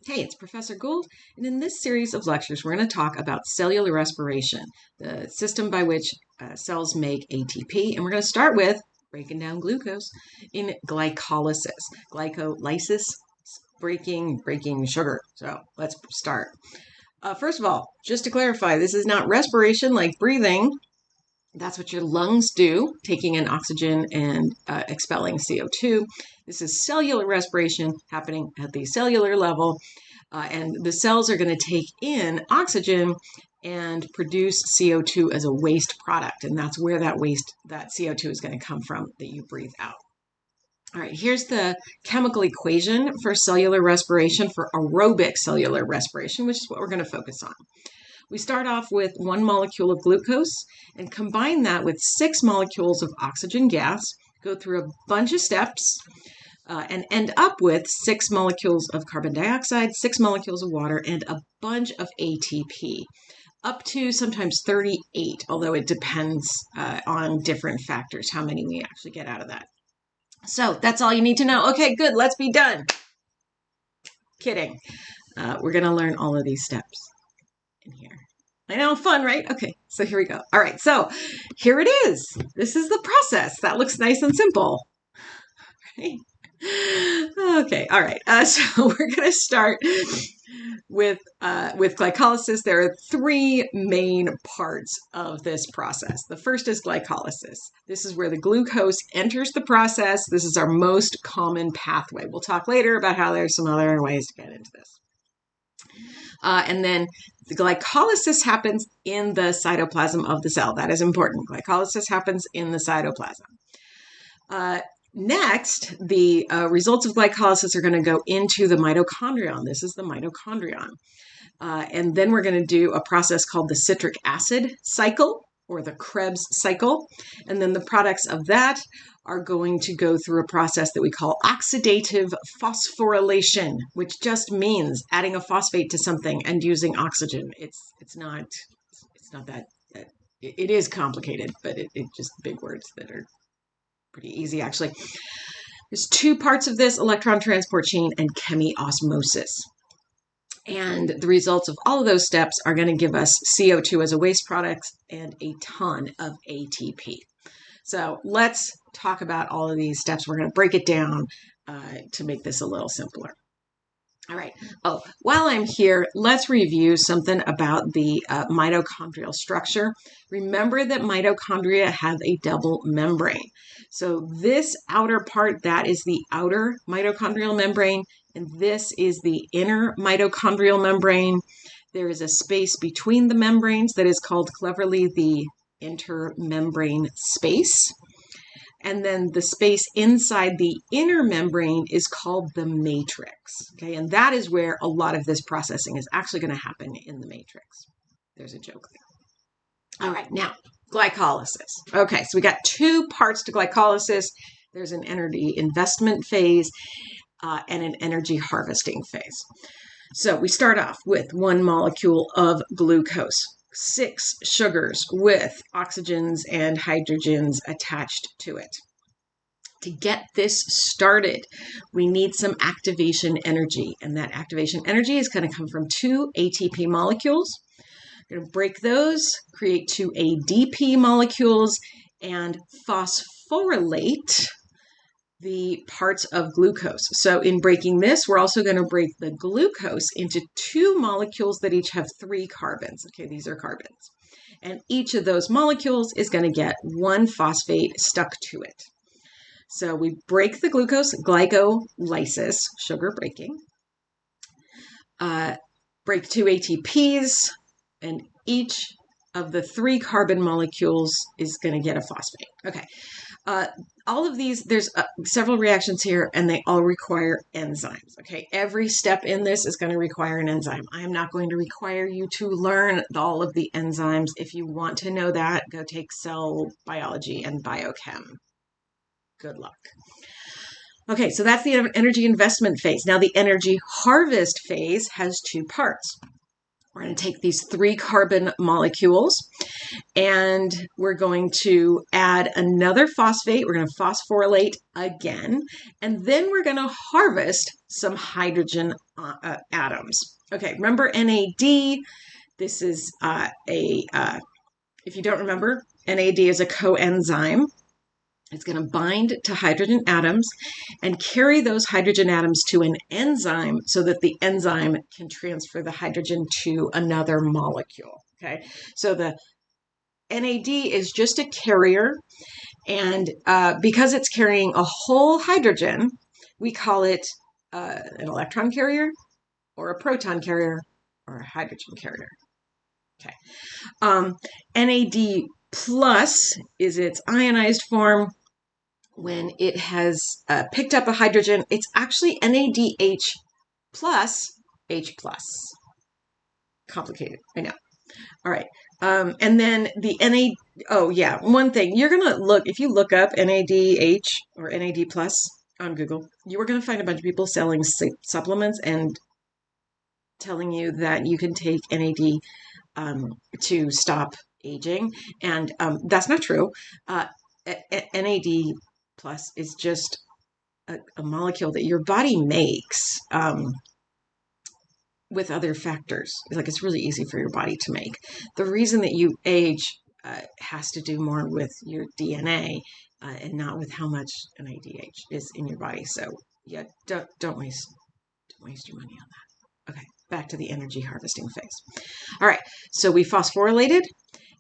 Hey, it's Professor Gould, and in this series of lectures, we're going to talk about cellular respiration, the system by which cells make ATP, and we're going to start with breaking down glucose in glycolysis. Glycolysis, breaking sugar. So let's start. First of all, just to clarify, this is not respiration like breathing. That's what your lungs do, taking in oxygen and expelling CO2. This is cellular respiration happening at the cellular level. And the cells are going to take in oxygen and produce CO2 as a waste product. And that's where that CO2 is going to come from that you breathe out. All right, here's the chemical equation for cellular respiration, for aerobic cellular respiration, which is what we're going to focus on. We start off with 1 molecule of glucose and combine that with 6 molecules of oxygen gas, go through a bunch of steps, and end up with 6 molecules of carbon dioxide, 6 molecules of water, and a bunch of ATP, up to sometimes 38, although it depends on different factors, how many we actually get out of that. So that's all you need to know. Okay, good, let's be done. Kidding. We're going to learn all of these steps in here. I know, fun, right? Okay, so here we go. All right, so here it is. This is the process. That looks nice and simple. Right? Okay, all right. So we're going to start with glycolysis. There are 3 main parts of this process. The first is glycolysis. This is where the glucose enters the process. This is our most common pathway. We'll talk later about how there's some other ways to get into this. And then the glycolysis happens in the cytoplasm of the cell. That is important. Glycolysis happens in the cytoplasm. Next, the results of glycolysis are going to go into the mitochondrion. This is the mitochondrion. And then we're going to do a process called the citric acid cycle, or the Krebs cycle. And then the products of that are going to go through a process that we call oxidative phosphorylation, which just means adding a phosphate to something and using oxygen. It's not that it is complicated, but it just big words that are pretty easy, actually. There's 2 parts of this: electron transport chain and chemiosmosis. And the results of all of those steps are going to give us CO2 as a waste product and a ton of ATP. So let's talk about all of these steps. We're going to break it down to make this a little simpler. All right. Oh, while I'm here, let's review something about the mitochondrial structure. Remember that mitochondria have a double membrane. So this outer part, that is the outer mitochondrial membrane, and this is the inner mitochondrial membrane. There is a space between the membranes that is called cleverly the intermembrane space. And then the space inside the inner membrane is called the matrix. Okay, and that is where a lot of this processing is actually going to happen, in the matrix. There's a joke there. All right, now, glycolysis. Okay, so we got 2 parts to glycolysis. There's an energy investment phase and an energy harvesting phase. So we start off with 1 molecule of glucose, 6 sugars with oxygens and hydrogens attached to it. To get this started, we need some activation energy, and that activation energy is going to come from 2 ATP molecules. We're going to break those, create 2 ADP molecules, and phosphorylate the parts of glucose. So in breaking this, we're also going to break the glucose into 2 molecules that each have 3 carbons. Okay, these are carbons. And each of those molecules is going to get 1 phosphate stuck to it. So we break the glucose, glycolysis, sugar breaking, break 2 ATPs, and each of the 3 carbon molecules is going to get a phosphate. Okay. All of these, there's several reactions here, and they all require enzymes. Okay, every step in this is going to require an enzyme. I am not going to require you to learn all of the enzymes. If you want to know that, go take cell biology and biochem. Good luck. Okay, so that's the energy investment phase. Now, the energy harvest phase has 2 parts. We're going to take these 3 carbon molecules and we're going to add another phosphate. We're going to phosphorylate again, and then we're going to harvest some hydrogen atoms. Okay, remember NAD? This is if you don't remember, NAD is a coenzyme. It's going to bind to hydrogen atoms and carry those hydrogen atoms to an enzyme so that the enzyme can transfer the hydrogen to another molecule. Okay, so the NAD is just a carrier, and because it's carrying a whole hydrogen, we call it an electron carrier or a proton carrier or a hydrogen carrier. Okay, NAD plus is its ionized form. When it has picked up a hydrogen, it's actually NADH plus H plus. Complicated, I know. All right. And then the NAD, oh yeah, one thing, you're going to look, if you look up NADH or NAD plus on Google, you are going to find a bunch of people selling supplements and telling you that you can take NAD to stop aging. And that's not true. NAD plus is just a molecule that your body makes with other factors. Like, it's really easy for your body to make. The reason that you age has to do more with your DNA and not with how much NADH is in your body. So yeah, don't waste your money on that. Okay, back to the energy harvesting phase. All right, so we phosphorylated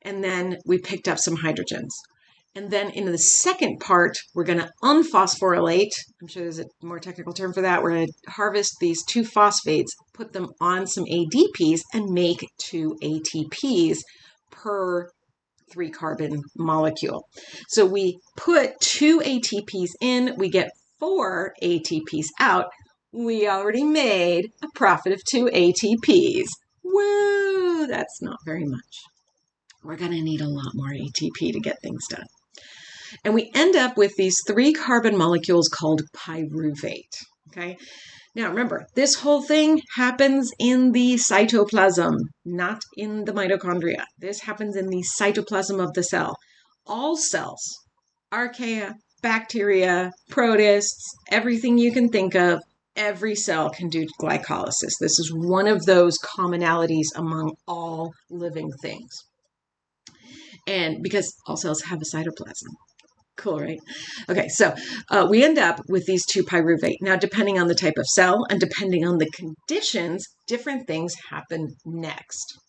and then we picked up some hydrogens. And then in the second part, we're going to unphosphorylate. I'm sure there's a more technical term for that. We're going to harvest these 2 phosphates, put them on some ADPs, and make 2 ATPs per 3 carbon molecule. So we put 2 ATPs in, we get 4 ATPs out. We already made a profit of 2 ATPs. Woo! That's not very much. We're going to need a lot more ATP to get things done. And we end up with these 3 carbon molecules called pyruvate. Okay. Now remember, this whole thing happens in the cytoplasm, not in the mitochondria. This happens in the cytoplasm of the cell. All cells, archaea, bacteria, protists, everything you can think of, every cell can do glycolysis. This is one of those commonalities among all living things. And because all cells have a cytoplasm. Cool, right? Okay, so we end up with these 2 pyruvate. Now, depending on the type of cell and depending on the conditions, different things happen next.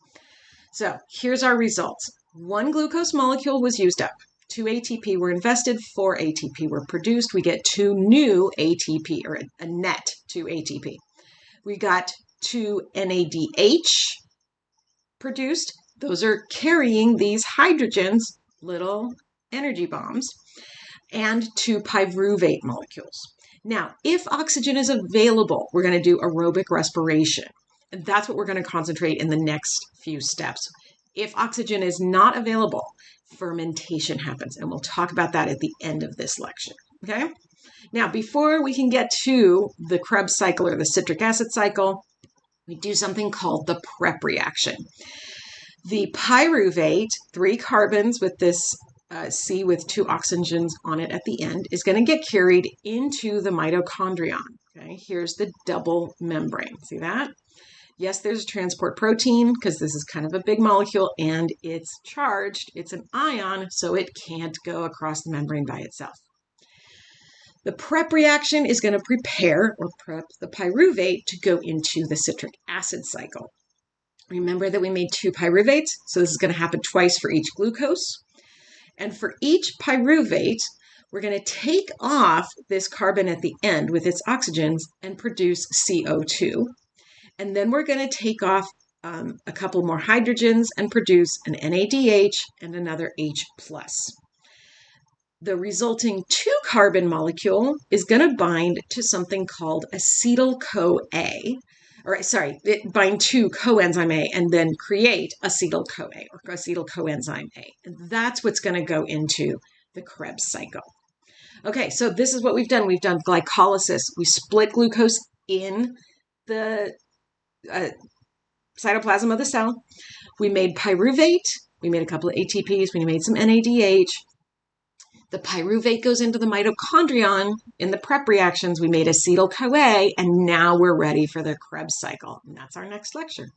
So here's our results. 1 glucose molecule was used up. 2 ATP were invested, 4 ATP were produced. We get 2 new ATP, or a net 2 ATP. We got 2 NADH produced. Those are carrying these hydrogens, little energy bombs, and 2 pyruvate molecules. Now, if oxygen is available, we're going to do aerobic respiration. And that's what we're going to concentrate in the next few steps. If oxygen is not available, fermentation happens. And we'll talk about that at the end of this lecture. Okay? Now, before we can get to the Krebs cycle or the citric acid cycle, we do something called the prep reaction. The pyruvate, 3 carbons with this C with 2 oxygens on it at the end, is going to get carried into the mitochondrion. Okay, here's the double membrane. See that? Yes, there's a transport protein because this is kind of a big molecule and it's charged. It's an ion, so it can't go across the membrane by itself. The prep reaction is going to prepare or prep the pyruvate to go into the citric acid cycle. Remember that we made 2 pyruvates, so this is going to happen twice for each glucose. And for each pyruvate, we're going to take off this carbon at the end with its oxygens and produce CO2. And then we're going to take off a couple more hydrogens and produce an NADH and another H+. The resulting 2 carbon molecule is going to bind to something called acetyl-CoA. It bind to coenzyme A and then create acetyl-CoA or acetyl-coenzyme A. And that's what's going to go into the Krebs cycle. Okay, so this is what we've done. We've done glycolysis. We split glucose in the cytoplasm of the cell. We made pyruvate. We made a couple of ATPs. We made some NADH. The pyruvate goes into the mitochondrion. In the prep reactions, we made acetyl-CoA, and now we're ready for the Krebs cycle. And that's our next lecture.